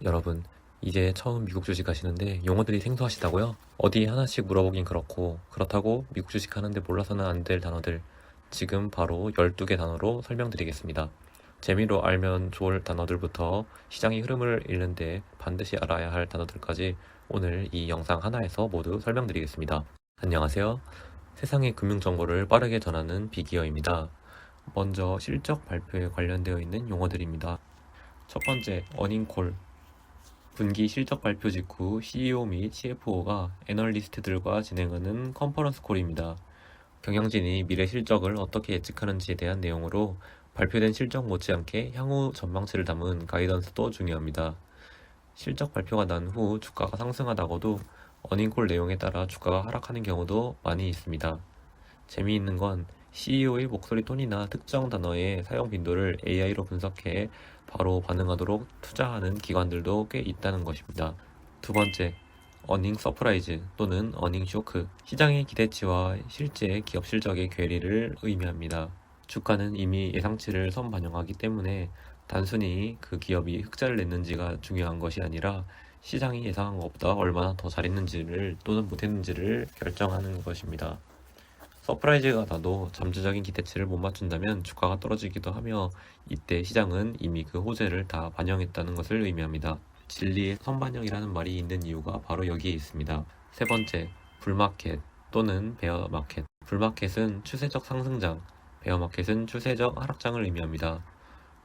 여러분, 이제 처음 미국 주식 하시는데 용어들이 생소하시다고요? 어디 하나씩 물어보긴 그렇고, 그렇다고 미국 주식 하는데 몰라서는 안 될 단어들, 지금 바로 12개 단어로 설명드리겠습니다. 재미로 알면 좋을 단어들부터 시장의 흐름을 읽는데 반드시 알아야 할 단어들까지 오늘 이 영상 하나에서 모두 설명드리겠습니다. 안녕하세요. 세상의 금융 정보를 빠르게 전하는 빅이어입니다. 먼저 실적 발표에 관련되어 있는 용어들입니다. 첫 번째, 어닝콜. 분기 실적 발표 직후 CEO 및 CFO가 애널리스트들과 진행하는 컨퍼런스 콜입니다. 경영진이 미래 실적을 어떻게 예측하는지에 대한 내용으로 발표된 실적 못지않게 향후 전망치를 담은 가이던스도 중요합니다. 실적 발표가 난 후 주가가 상승하다가도 어닝콜 내용에 따라 주가가 하락하는 경우도 많이 있습니다. 재미있는 건 CEO의 목소리 톤이나 특정 단어의 사용 빈도를 AI로 분석해 바로 반응하도록 투자하는 기관들도 꽤 있다는 것입니다. 두 번째, 어닝 서프라이즈 또는 어닝 쇼크. 시장의 기대치와 실제 기업 실적의 괴리를 의미합니다. 주가는 이미 예상치를 선반영하기 때문에 단순히 그 기업이 흑자를 냈는지가 중요한 것이 아니라 시장이 예상한 것보다 얼마나 더 잘했는지를 또는 못했는지를 결정하는 것입니다. 서프라이즈가 나도 잠재적인 기대치를 못 맞춘다면 주가가 떨어지기도 하며 이때 시장은 이미 그 호재를 다 반영했다는 것을 의미합니다. 진리의 선반영이라는 말이 있는 이유가 바로 여기에 있습니다. 세 번째, 불마켓 또는 베어마켓. 불마켓은 추세적 상승장, 베어마켓은 추세적 하락장을 의미합니다.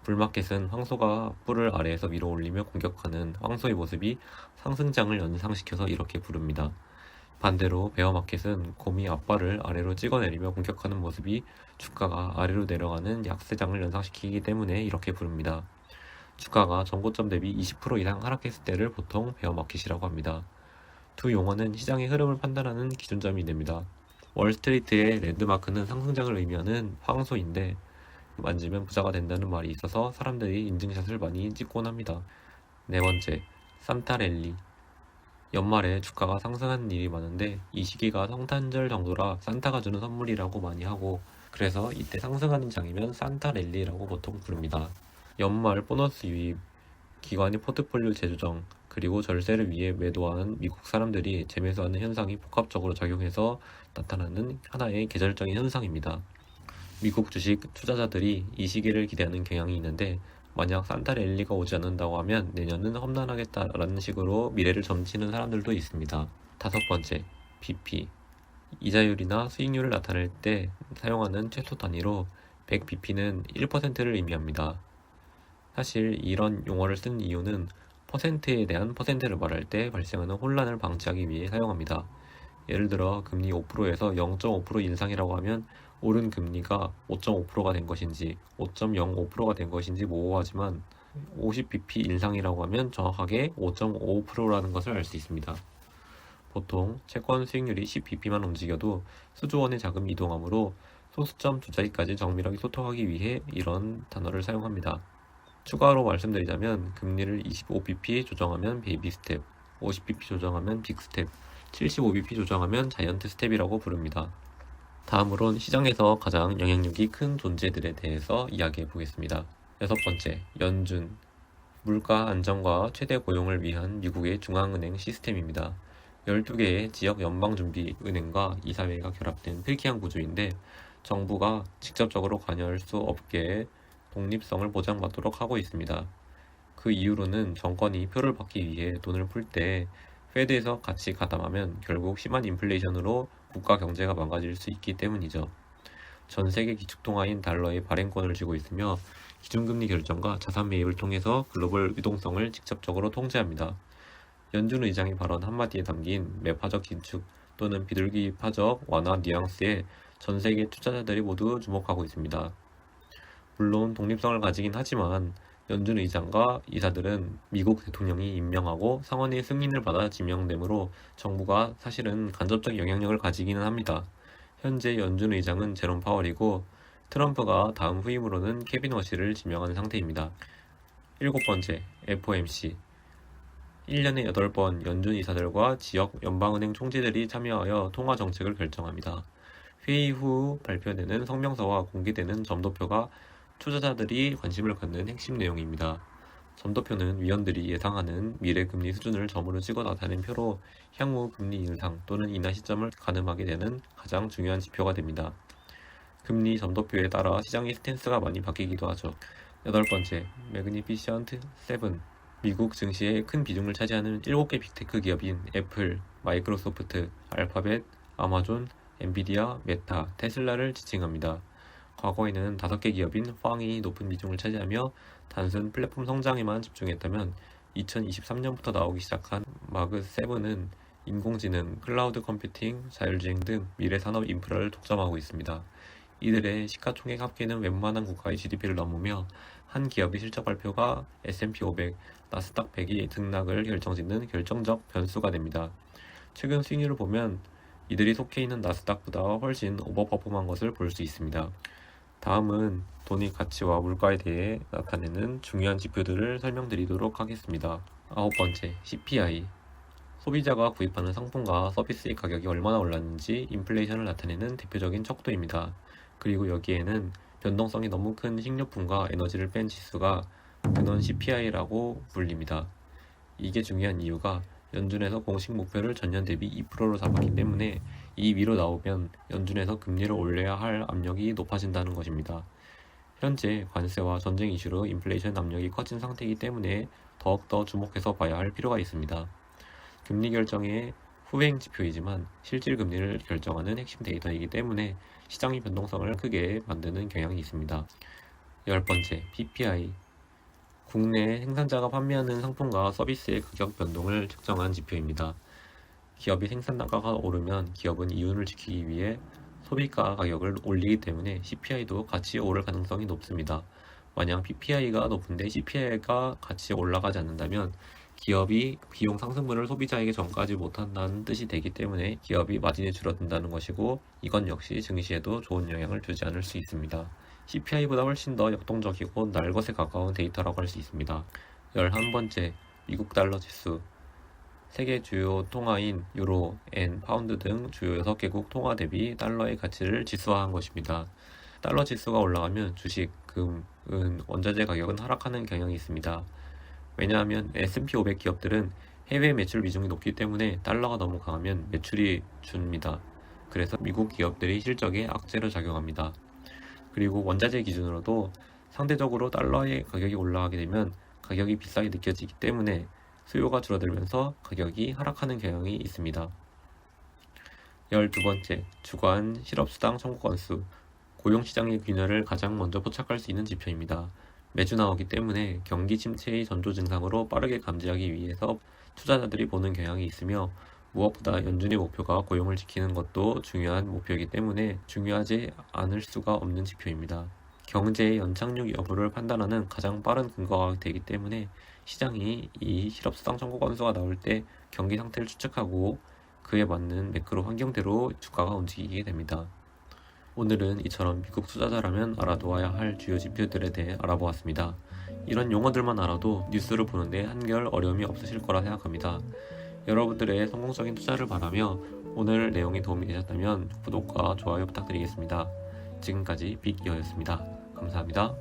불마켓은 황소가 뿔을 아래에서 위로 올리며 공격하는 황소의 모습이 상승장을 연상시켜서 이렇게 부릅니다. 반대로 베어마켓은 곰이 앞발을 아래로 찍어내리며 공격하는 모습이 주가가 아래로 내려가는 약세장을 연상시키기 때문에 이렇게 부릅니다. 주가가 전고점 대비 20% 이상 하락했을 때를 보통 베어마켓이라고 합니다. 두 용어는 시장의 흐름을 판단하는 기준점이 됩니다. 월스트리트의 랜드마크는 상승장을 의미하는 황소인데 만지면 부자가 된다는 말이 있어서 사람들이 인증샷을 많이 찍곤 합니다. 네 번째, 산타랠리. 연말에 주가가 상승하는 일이 많은데 이 시기가 성탄절 정도라 산타가 주는 선물이라고 많이 하고 그래서 이때 상승하는 장이면 산타랠리라고 보통 부릅니다. 연말 보너스 유입, 기관이 포트폴리오 재조정, 그리고 절세를 위해 매도하는 미국 사람들이 재매수하는 현상이 복합적으로 작용해서 나타나는 하나의 계절적인 현상입니다. 미국 주식 투자자들이 이 시기를 기대하는 경향이 있는데 만약 산타랠리가 오지 않는다고 하면 내년은 험난하겠다라는 식으로 미래를 점치는 사람들도 있습니다. 다섯 번째, BP. 이자율이나 수익률을 나타낼 때 사용하는 최소 단위로 100bp는 1%를 의미합니다. 사실 이런 용어를 쓴 이유는 퍼센트에 대한 퍼센트를 말할 때 발생하는 혼란을 방지하기 위해 사용합니다. 예를 들어 금리 5%에서 0.5% 인상이라고 하면 오른 금리가 5.5%가 된 것인지 5.05%가 된 것인지 모호하지만 50bp 인상이라고 하면 정확하게 5.5%라는 것을 알 수 있습니다. 보통 채권 수익률이 10bp만 움직여도 수조 원의 자금이 이동하므로 소수점 투자기까지 정밀하게 소통하기 위해 이런 단어를 사용합니다. 추가로 말씀드리자면 금리를 25bp 조정하면 베이비 스텝, 50bp 조정하면 빅 스텝, 75bp 조정하면 자이언트 스텝이라고 부릅니다. 다음으론 시장에서 가장 영향력이 큰 존재들에 대해서 이야기해 보겠습니다. 여섯 번째, 연준. 물가 안정과 최대 고용을 위한 미국의 중앙은행 시스템입니다. 12개의 지역 연방준비은행과 이사회가 결합된 필기한 구조인데 정부가 직접적으로 관여할 수 없게 독립성을 보장받도록 하고 있습니다. 그 이유로는 정권이 표를 받기 위해 돈을 풀 때 페드에서 같이 가담하면 결국 심한 인플레이션으로 국가 경제가 망가질 수 있기 때문이죠. 전 세계 기축통화인 달러에 발행권을 쥐고 있으며 기준금리 결정과 자산 매입을 통해서 글로벌 유동성을 직접적으로 통제합니다. 연준 의장의 발언 한마디에 담긴 매파적 긴축 또는 비둘기파적 완화 뉘앙스에 전 세계 투자자들이 모두 주목하고 있습니다. 물론 독립성을 가지긴 하지만 연준 의장과 이사들은 미국 대통령이 임명하고 상원의 승인을 받아 지명되므로 정부가 사실은 간접적 영향력을 가지기는 합니다. 현재 연준 의장은 제롬 파월이고 트럼프가 다음 후임으로는 케빈 워시를 지명한 상태입니다. 일곱 번째, FOMC. 1년에 8번 연준 이사들과 지역 연방은행 총재들이 참여하여 통화 정책을 결정합니다. 회의 후 발표되는 성명서와 공개되는 점도표가 투자자들이 관심을 갖는 핵심 내용입니다. 점도표는 위원들이 예상하는 미래 금리 수준을 점으로 찍어 나타낸 표로 향후 금리 인상 또는 인하 시점을 가늠하게 되는 가장 중요한 지표가 됩니다. 금리 점도표에 따라 시장의 스탠스가 많이 바뀌기도 하죠. 여덟 번째, 매그니피션트 7. 미국 증시의 큰 비중을 차지하는 7개 빅테크 기업인 애플, 마이크로소프트, 알파벳, 아마존, 엔비디아, 메타, 테슬라를 지칭합니다. 과거에는 5개 기업인 팡이 높은 비중을 차지하며 단순 플랫폼 성장에만 집중했다면 2023년부터 나오기 시작한 마그 7은 인공지능, 클라우드 컴퓨팅, 자율주행 등 미래 산업 인프라를 독점하고 있습니다. 이들의 시가총액 합계는 웬만한 국가의 GDP를 넘으며 한 기업의 실적 발표가 S&P 500, 나스닥 100이 등락을 결정짓는 결정적 변수가 됩니다. 최근 수익률을 보면 이들이 속해 있는 나스닥보다 훨씬 오버퍼폼한 것을 볼 수 있습니다. 다음은 돈의 가치와 물가에 대해 나타내는 중요한 지표들을 설명드리도록 하겠습니다. 아홉 번째, CPI. 소비자가 구입하는 상품과 서비스의 가격이 얼마나 올랐는지 인플레이션을 나타내는 대표적인 척도입니다. 그리고 여기에는 변동성이 너무 큰 식료품과 에너지를 뺀 지수가 근원 CPI라고 불립니다. 이게 중요한 이유가 연준에서 공식 목표를 전년 대비 2%로 잡았기 때문에 이 위로 나오면 연준에서 금리를 올려야 할 압력이 높아진다는 것입니다. 현재 관세와 전쟁 이슈로 인플레이션 압력이 커진 상태이기 때문에 더욱더 주목해서 봐야 할 필요가 있습니다. 금리 결정의 후행 지표이지만 실질 금리를 결정하는 핵심 데이터이기 때문에 시장의 변동성을 크게 만드는 경향이 있습니다. 열 번째, PPI. 국내 생산자가 판매하는 상품과 서비스의 가격 변동을 측정한 지표입니다. 기업이 생산 단가가 오르면 기업은 이윤을 지키기 위해 소비가 가격을 올리기 때문에 CPI도 같이 오를 가능성이 높습니다. 만약 PPI가 높은데 CPI가 같이 올라가지 않는다면 기업이 비용 상승분을 소비자에게 전가하지 못한다는 뜻이 되기 때문에 기업이 마진이 줄어든다는 것이고 이건 역시 증시에도 좋은 영향을 주지 않을 수 있습니다. CPI보다 훨씬 더 역동적이고 날것에 가까운 데이터라고 할 수 있습니다. 11번째, 미국 달러 지수. 세계 주요 통화인 유로, 엔, 파운드 등 주요 6개국 통화 대비 달러의 가치를 지수화한 것입니다. 달러 지수가 올라가면 주식, 금, 은, 원자재 가격은 하락하는 경향이 있습니다. 왜냐하면 S&P 500 기업들은 해외 매출 비중이 높기 때문에 달러가 너무 강하면 매출이 줍니다. 그래서 미국 기업들이 실적에 악재로 작용합니다. 그리고 원자재 기준으로도 상대적으로 달러의 가격이 올라가게 되면 가격이 비싸게 느껴지기 때문에 수요가 줄어들면서 가격이 하락하는 경향이 있습니다. 12번째, 주간 실업수당 청구 건수. 고용시장의 균열을 가장 먼저 포착할 수 있는 지표입니다. 매주 나오기 때문에 경기 침체의 전조 증상으로 빠르게 감지하기 위해서 투자자들이 보는 경향이 있으며 무엇보다 연준의 목표가 고용을 지키는 것도 중요한 목표이기 때문에 중요하지 않을 수가 없는 지표입니다. 경제의 연착륙 여부를 판단하는 가장 빠른 근거가 되기 때문에 시장이 이 실업수당 청구 건수가 나올 때 경기 상태를 추측하고 그에 맞는 매크로 환경대로 주가가 움직이게 됩니다. 오늘은 이처럼 미국 투자자라면 알아두어야 할 주요 지표들에 대해 알아보았습니다. 이런 용어들만 알아도 뉴스를 보는데 한결 어려움이 없으실 거라 생각합니다. 여러분들의 성공적인 투자를 바라며 오늘 내용이 도움이 되셨다면 구독과 좋아요 부탁드리겠습니다. 지금까지 빅이어였습니다. 감사합니다.